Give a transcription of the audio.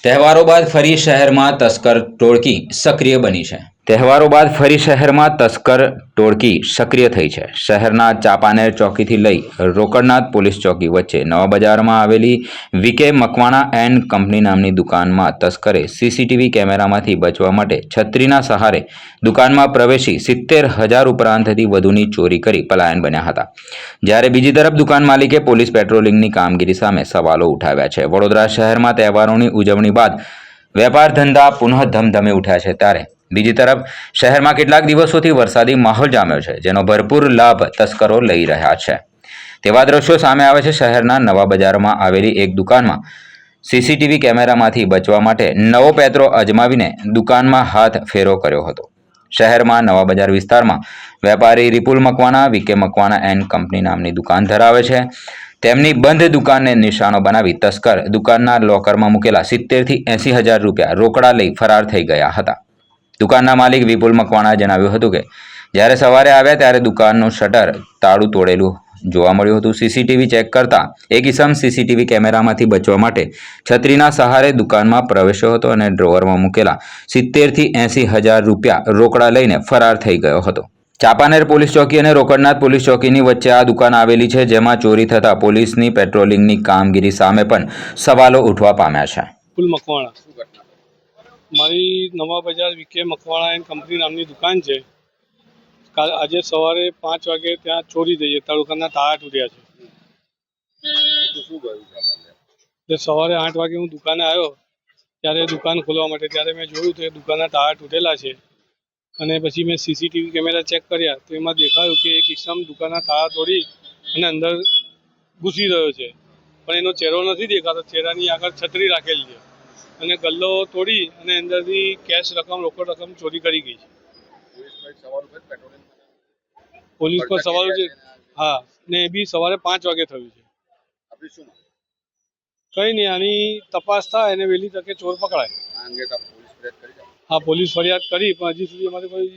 તહેવારો બાદ ફરી શહેરમાં તસ્કર ટોળકી સક્રિય બની છે. તહેવારો બાદ ફરી શહેરમાં તસ્કર ટોળકી સક્રિય થઈ છે. શહેરના ચાપાનેર ચોકીથી લઈ રોકડનાથ પોલીસ ચોકી વચ્ચે નવા બજારમાં આવેલી વીકે મકવાણા એન્ડ કંપની નામની દુકાનમાં તસ્કરે સીસીટીવી કેમેરામાંથી બચવા માટે છત્રીના સહારે દુકાનમાં પ્રવેશી 70,000 ઉપરાંતથી વધુની ચોરી કરી પલાયન બન્યા હતા. જ્યારે બીજી તરફ દુકાન માલિકે પોલીસ પેટ્રોલિંગની કામગીરી સામે સવાલો ઉઠાવ્યા છે. વડોદરા શહેરમાં તહેવારોની ઉજવણી બાદ વેપાર ધંધા પુનઃ ધમધમી ઉઠ્યા છે, ત્યારે બીજી તરફ શહેરમાં કેટલાક દિવસોથી વરસાદી માહોલ જામ્યો છે, જેનો ભરપૂર લાભ તસ્કરો લઈ રહ્યા છે. તેવા દ્રશ્યો સામે આવે છે. શહેરના નવા બજારમાં આવેલી એક દુકાનમાં સીસીટીવી કેમેરામાંથી બચવા માટે નવો પેત્રો અજમાવીને દુકાનમાં હાથ ફેરો કર્યો હતો. શહેરમાં નવા બજાર વિસ્તારમાં વેપારી Ripul Makwana VK Makwana and company નામની દુકાન ધરાવે છે. તેમની બંધ દુકાનને નિશાનો બનાવી તસ્કર દુકાનના લોકરમાં મૂકેલા 70,000 થી 80,000 રૂપિયા રોકડા લઈ ફરાર થઈ ગયા હતા. દુકાનના માલિક વિપુલ મકવાણાએ જણાવ્યું હતું કે જ્યારે સવારે આવ્યા ત્યારે દુકાનનું શટર તાળું તોડેલું જોવા મળ્યું હતું. સીસીટીવી ચેક કરતા એક ઇસમ સીસીટીવી કેમેરામાંથી બચવા માટે છત્રીના સહારે દુકાનમાં પ્રવેશ્યો હતો અને ડ્રોવરમાં મૂકેલા 70,000 થી 80,000 રૂપિયા રોકડા લઈને ફરાર થઈ ગયો હતો. ચાપાનેર પોલીસ ચોકી અને રોકડનાથ પોલીસ ચોકીની વચ્ચે આ દુકાન આવેલી છે, જેમાં ચોરી થતા પોલીસની પેટ્રોલિંગની કામગીરી સામે પણ સવાલો ઉઠવા પામ્યા છે. વિપુલ મકવાણા, મારી નવા બજાર વીકે મકવાણા એન્ડ કંપની નામની દુકાન છે. આજે સવારે 5 વાગે ત્યાં ચોરી થઈ છે. દુકાનના તાળા તૂટ્યા છે. સવારે 8 વાગે હું દુકાને આવ્યો ત્યારે દુકાન ખોલવા માટે, ત્યારે મેં જોયું તો દુકાનના તાળા તૂટેલા છે. અને પછી મેં સીસીટીવી કેમેરા ચેક કર્યા તો એમાં દેખાયું કે એક ઇસમ દુકાનના તાળા તોડી અને અંદર ઘૂસી રહ્યો છે, પણ એનો ચહેરો નથી દેખાતો. ચહેરાની આગળ છત્રી રાખેલી છે અને ગલ્લો તોડી અને અંદરથી કેશ રકમ, રોકડ રકમ ચોરી કરી ગઈ છે. પોલીસ પર સવાલ છે. હા, ને એ બી સવારે 5 વાગે થયું છે. કંઈ નહીં, આની તપાસ થાય અને વહેલી તકે ચોર પકડાય. હા, પોલીસ ફરિયાદ કરી, પણ હજી સુધી અમારે કોઈ